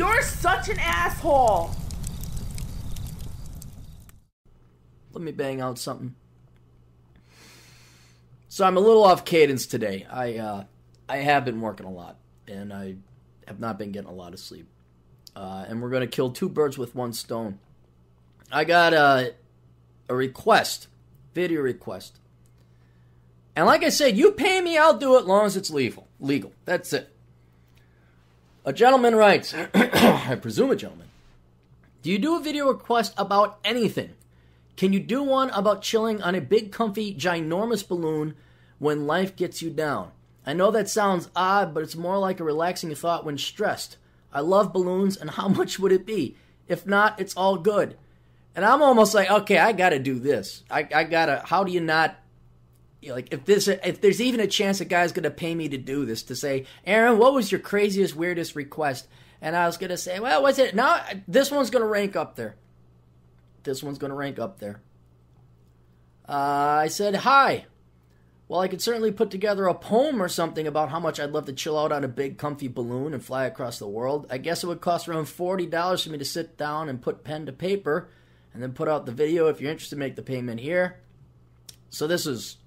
You're such an asshole. Let me bang out something. So I'm a little off cadence today. I have been working a lot, and I have not been getting a lot of sleep. And we're going to kill two birds with one stone. I got a request, video request. And like I said, you pay me, I'll do it as long as it's legal. That's it. A gentleman writes, I presume a gentleman, do you do a video request about anything? Can you do one about chilling on a big, comfy, ginormous balloon when life gets you down? I know that sounds odd, but it's more like a relaxing thought when stressed. I love balloons, and how much would it be? If not, it's all good. And I'm almost like, okay, I got to do this. I got to, how do you not, like, if there's even a chance a guy's going to pay me to do this, to say, Aaron, what was your craziest, weirdest request? And I was going to say, well, what's it? Now, this one's going to rank up there. I said, hi. Well, I could certainly put together a poem or something about how much I'd love to chill out on a big, comfy balloon and fly across the world. I guess it would cost around $40 for me to sit down and put pen to paper and then put out the video. If you're interested, make the payment here. So this is,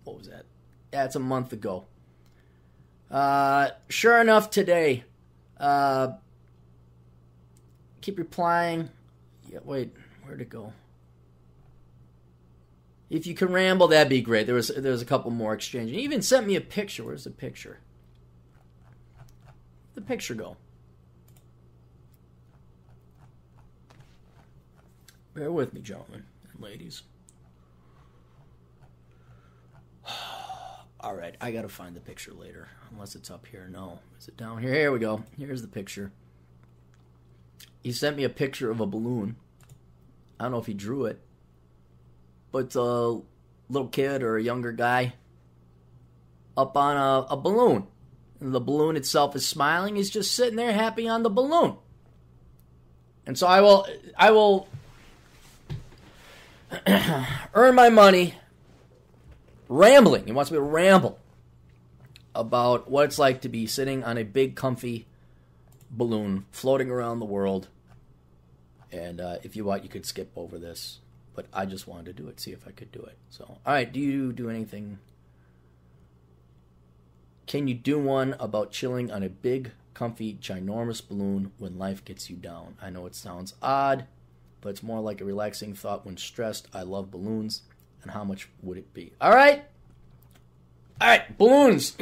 what was that? Yeah, it's a month ago. Sure enough, today, keep replying. Yeah, wait, where'd it go? If you can ramble, that'd be great. There was a couple more exchanges. He even sent me a picture. Where's the picture? Where'd the picture go? Bear with me, gentlemen and ladies. All right, I got to find the picture later, unless it's up here. No. Is it down here? Here we go. Here's the picture. He sent me a picture of a balloon. I don't know if he drew it, but it's a little kid or a younger guy up on a balloon. And the balloon itself is smiling. He's just sitting there happy on the balloon. And so I will earn my money rambling. He wants me to ramble about what it's like to be sitting on a big, comfy balloon floating around the world. And if you want, you could skip over this. But I just wanted to do it, see if I could do it. So, all right, do you do anything? Can you do one about chilling on a big, comfy, ginormous balloon when life gets you down? I know it sounds odd, but it's more like a relaxing thought when stressed. I love balloons. And how much would it be? All right, balloons.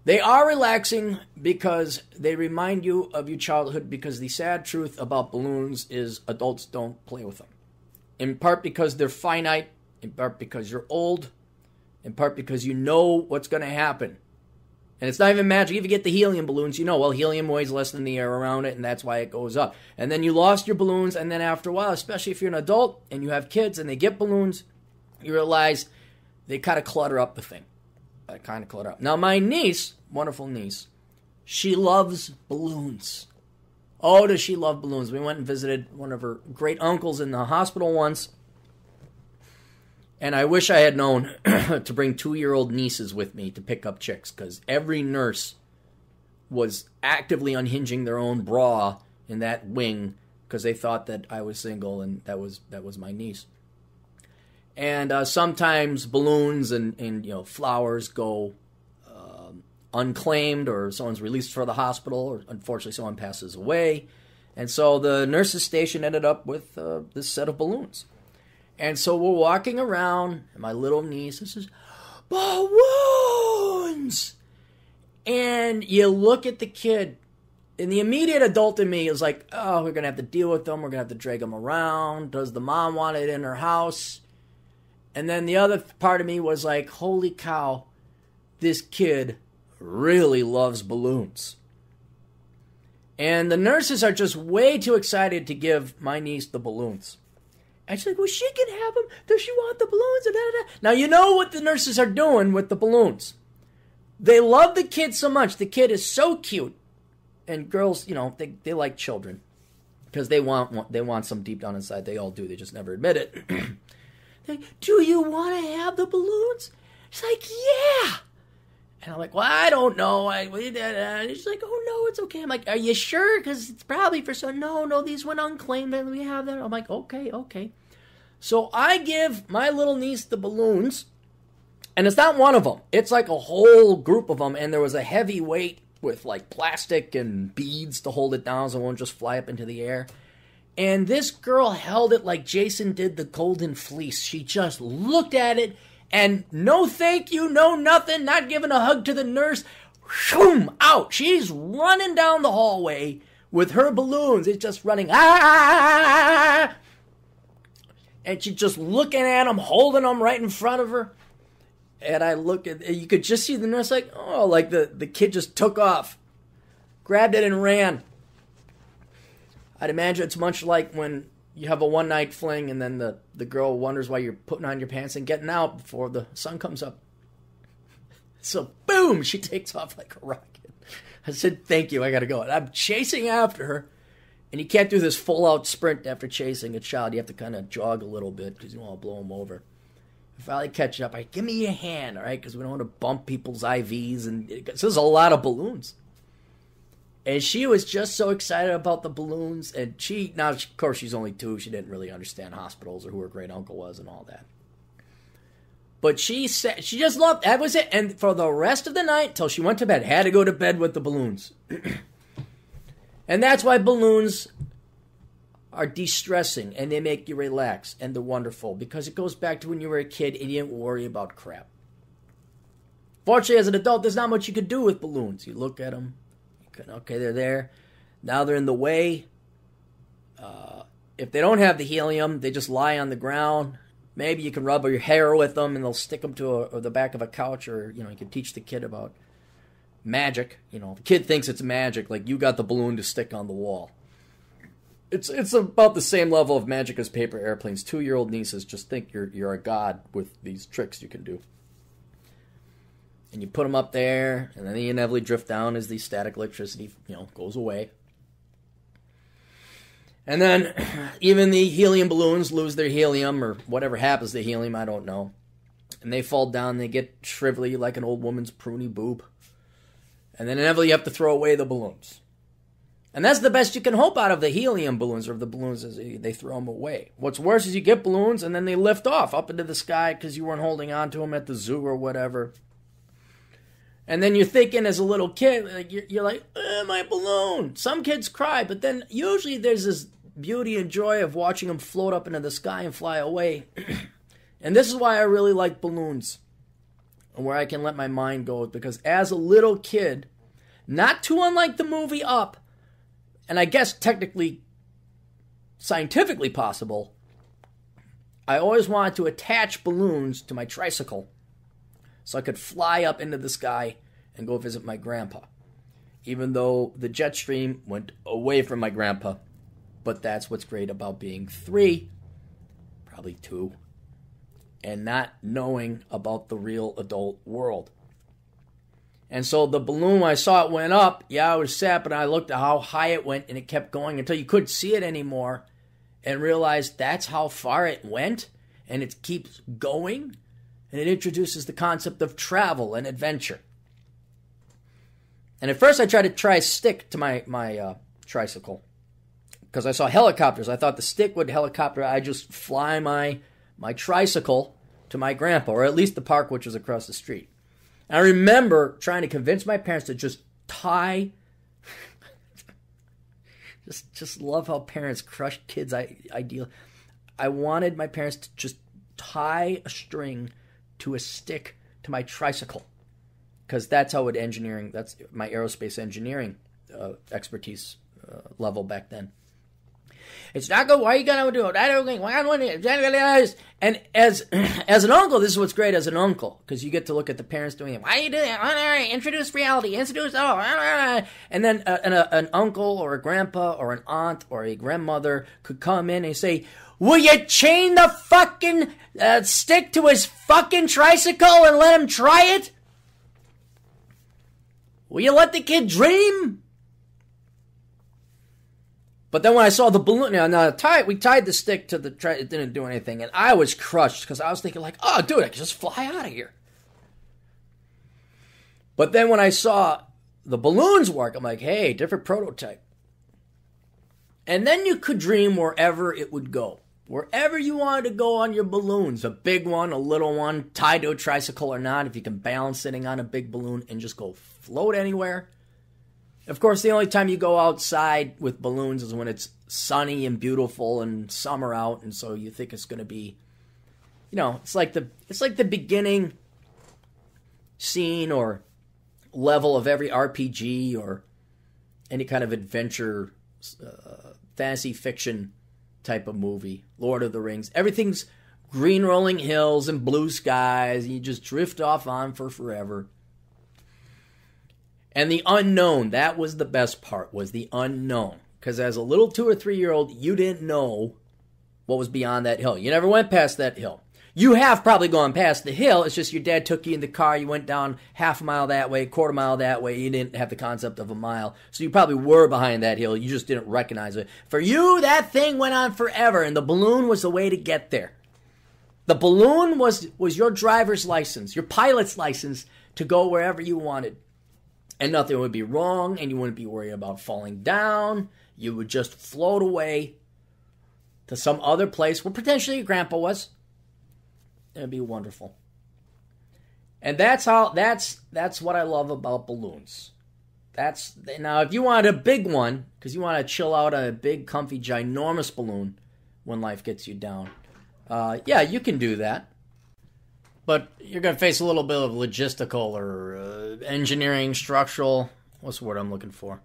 They are relaxing because they remind you of your childhood, because the sad truth about balloons is adults don't play with them. In part because they're finite, in part because you're old, in part because you know what's going to happen. And it's not even magic. If you get the helium balloons, you know, well, helium weighs less than the air around it, and that's why it goes up. And then you lost your balloons, and then after a while, especially if you're an adult and you have kids and they get balloons, you realize they kind of clutter up the thing. Now, my niece, wonderful niece, she loves balloons. Oh, does she love balloons. We went and visited one of her great uncles in the hospital once. And I wish I had known to bring 2-year-old nieces with me to pick up chicks, because every nurse was actively unhinging their own bra in that wing because they thought that I was single, and that was my niece. And sometimes balloons and flowers go unclaimed, or someone's released for the hospital, or unfortunately someone passes away. And so the nurse's station ended up with this set of balloons. And so we're walking around, and my little niece says, balloons! And you look at the kid, and the immediate adult in me is like, oh, we're going to have to deal with them. We're going to have to drag them around. Does the mom want it in her house? And then the other part of me was like, holy cow, this kid really loves balloons. And the nurses are just way too excited to give my niece the balloons. And she's like, well, she can have them. Does she want the balloons? Now, you know what the nurses are doing with the balloons. They love the kid so much. The kid is so cute. And girls, they like children. Because they want some deep down inside. They all do. They just never admit it. Like, do you want to have the balloons? She's like, yeah. And I'm like, well, I don't know. And she's like, oh, no, it's okay. I'm like, are you sure? Because it's probably for so. No, these went unclaimed. And we have that. I'm like, okay. So I give my little niece the balloons. And it's not one of them. It's like a whole group of them. And there was a heavy weight with like plastic and beads to hold it down so it won't just fly up into the air. And this girl held it like Jason did the golden fleece. She just looked at it. And no thank you, no nothing, not giving a hug to the nurse. Shoom, out. She's running down the hallway with her balloons. It's just running. Ah! And she's just looking at them, holding them right in front of her. And I look at, you could just see the nurse like, oh, like the kid just took off. Grabbed it and ran. I'd imagine it's much like when you have a one-night fling and then the girl wonders why you're putting on your pants and getting out before the sun comes up. So, boom, she takes off like a rocket. I said, thank you, I gotta go. And I'm chasing after her, and you can't do this full-out sprint after chasing a child. You have to kind of jog a little bit because you don't want to blow them over. I finally catch up. Give me your hand, all right, because we don't want to bump people's IVs. And there's a lot of balloons. And she was just so excited about the balloons. And now, of course, she's only 2. She didn't really understand hospitals or who her great uncle was and all that. But she said she just loved, that was it. And for the rest of the night, till she went to bed, had to go to bed with the balloons. And that's why balloons are de-stressing and they make you relax and they're wonderful. Because it goes back to when you were a kid and you didn't worry about crap. Fortunately, as an adult, there's not much you could do with balloons. You look at them. Okay, they're there. Now they're in the way. If they don't have the helium, they just lie on the ground. Maybe you can rub your hair with them and they'll stick them to the back of a couch, or you can teach the kid about magic. The kid thinks it's magic, like you got the balloon to stick on the wall. It's about the same level of magic as paper airplanes. 2-year-old nieces just think you're a god with these tricks you can do. And you put them up there, and then they inevitably drift down as the static electricity, goes away. And then even the helium balloons lose their helium, or whatever happens to helium, I don't know. And they fall down, they get shrivelly like an old woman's pruny boob. And then inevitably you have to throw away the balloons. And that's the best you can hope out of the helium balloons, or the balloons as they throw them away. What's worse is you get balloons, and then they lift off up into the sky because you weren't holding on to them at the zoo or whatever. And then you're thinking as a little kid, you're like, my balloon. Some kids cry, but then usually there's this beauty and joy of watching them float up into the sky and fly away. And this is why I really like balloons, and where I can let my mind go. Because as a little kid, not too unlike the movie Up, and I guess technically, scientifically possible, I always wanted to attach balloons to my tricycle so I could fly up into the sky and go visit my grandpa. Even though the jet stream went away from my grandpa. But that's what's great about being 3, probably 2, and not knowing about the real adult world. And so the balloon, when I saw it went up, I was sad, but I looked at how high it went, and it kept going until you couldn't see it anymore, and realized that's how far it went, and it keeps going. And it introduces the concept of travel and adventure. And at first I tried to stick to my tricycle. Because I saw helicopters. I thought the stick would helicopter. I just fly my tricycle to my grandpa. Or at least the park, which was across the street. And I remember trying to convince my parents to just tie... just love how parents crush kids' ideal. I wanted my parents to just tie a string to a stick to my tricycle, because that's how that's my aerospace engineering expertise level back then. It's not good. Why are you gonna do it? I don't think. And as an uncle, this is what's great as an uncle, because you get to look at the parents doing it. Why are you doing it? Introduce reality. And then an uncle or a grandpa or an aunt or a grandmother could come in and say, will you chain the fucking stick to his fucking tricycle and let him try it? Will you let the kid dream? But then when I saw the balloon, we tied the stick to the it didn't do anything, and I was crushed because I was thinking like, oh, dude, I can just fly out of here. But then when I saw the balloons work, I'm like, hey, different prototype. And then you could dream wherever it would go. Wherever you wanted to go on your balloons, a big one, a little one, tied to a tricycle or not, if you can balance sitting on a big balloon and just go float anywhere. Of course, the only time you go outside with balloons is when it's sunny and beautiful and summer out, and so you think it's going to be, it's like the beginning scene or level of every RPG or any kind of adventure, fantasy fiction type of movie, Lord of the Rings. Everything's green rolling hills and blue skies, and you just drift off on for forever. And the unknown, that was the best part, was the unknown. Because as a little 2 or 3 year old, you didn't know what was beyond that hill. You never went past that hill. You have probably gone past the hill. It's just your dad took you in the car. You went down half a mile that way, quarter mile that way. You didn't have the concept of a mile. So you probably were behind that hill. You just didn't recognize it. For you, that thing went on forever, and the balloon was the way to get there. The balloon was your driver's license, your pilot's license to go wherever you wanted. And nothing would be wrong, and you wouldn't be worried about falling down. You would just float away to some other place where potentially your grandpa was. It'd be wonderful. And that's what I love about balloons. Now, if you wanted a big one, because you want to chill out on a big, comfy, ginormous balloon when life gets you down, you can do that. But you're going to face a little bit of logistical or engineering, structural, what's the word I'm looking for?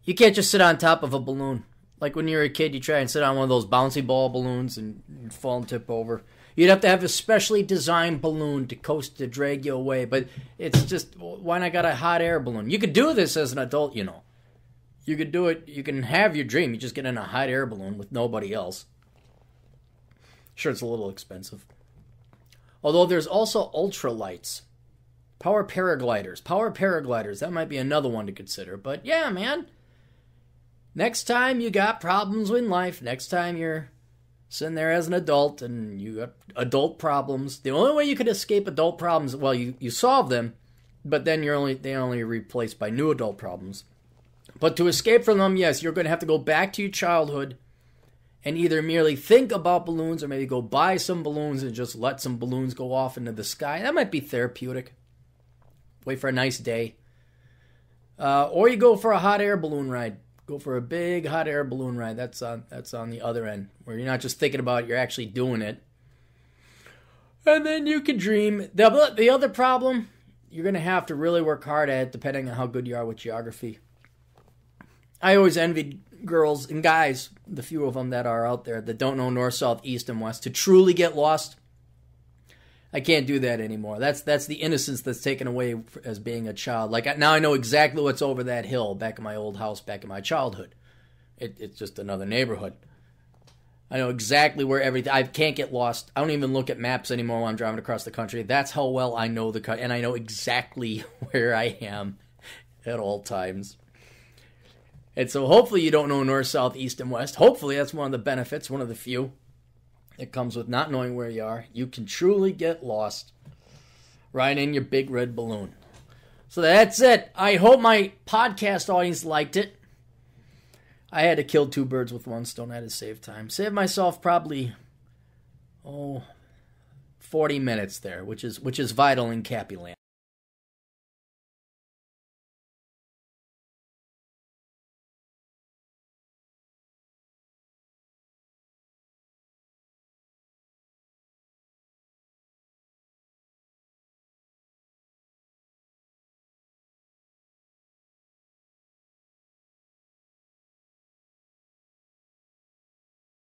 You can't just sit on top of a balloon. Like when you were a kid, you try and sit on one of those bouncy ball balloons and you'd fall and tip over. You'd have to have a specially designed balloon to drag you away. But it's just, why not got a hot air balloon? You could do this as an adult, You could do it. You can have your dream. You just get in a hot air balloon with nobody else. Sure, it's a little expensive. Although there's also ultralights. Power paragliders. That might be another one to consider. But yeah, man. Next time you got problems in life, next time you're sitting there as an adult and you got adult problems, the only way you could escape adult problems, well, you solve them, but then they're only replaced by new adult problems. But to escape from them, yes, you're going to have to go back to your childhood and either merely think about balloons or maybe go buy some balloons and just let some balloons go off into the sky. That might be therapeutic. Wait for a nice day. Or you go for a hot air balloon ride. Go for a big hot air balloon ride. That's on the other end, where you're not just thinking about it, you're actually doing it. And then you can dream. The other problem, you're going to have to really work hard at it, depending on how good you are with geography. I always envied girls and guys, the few of them that are out there, that don't know north, south, east, and west, to truly get lost. I can't do that anymore. That's the innocence that's taken away as being a child. Like, now I know exactly what's over that hill back in my old house, back in my childhood. It's just another neighborhood. I know exactly where everything... I can't get lost. I don't even look at maps anymore when I'm driving across the country. That's how well I know the country, and I know exactly where I am at all times. And so hopefully you don't know north, south, east, and west. Hopefully that's one of the benefits, one of the few. It comes with not knowing where you are. You can truly get lost right in your big red balloon. So that's it. I hope my podcast audience liked it. I had to kill 2 birds with 1 stone. I had to save time. Save myself probably 40 minutes there, which is vital in Cappy land.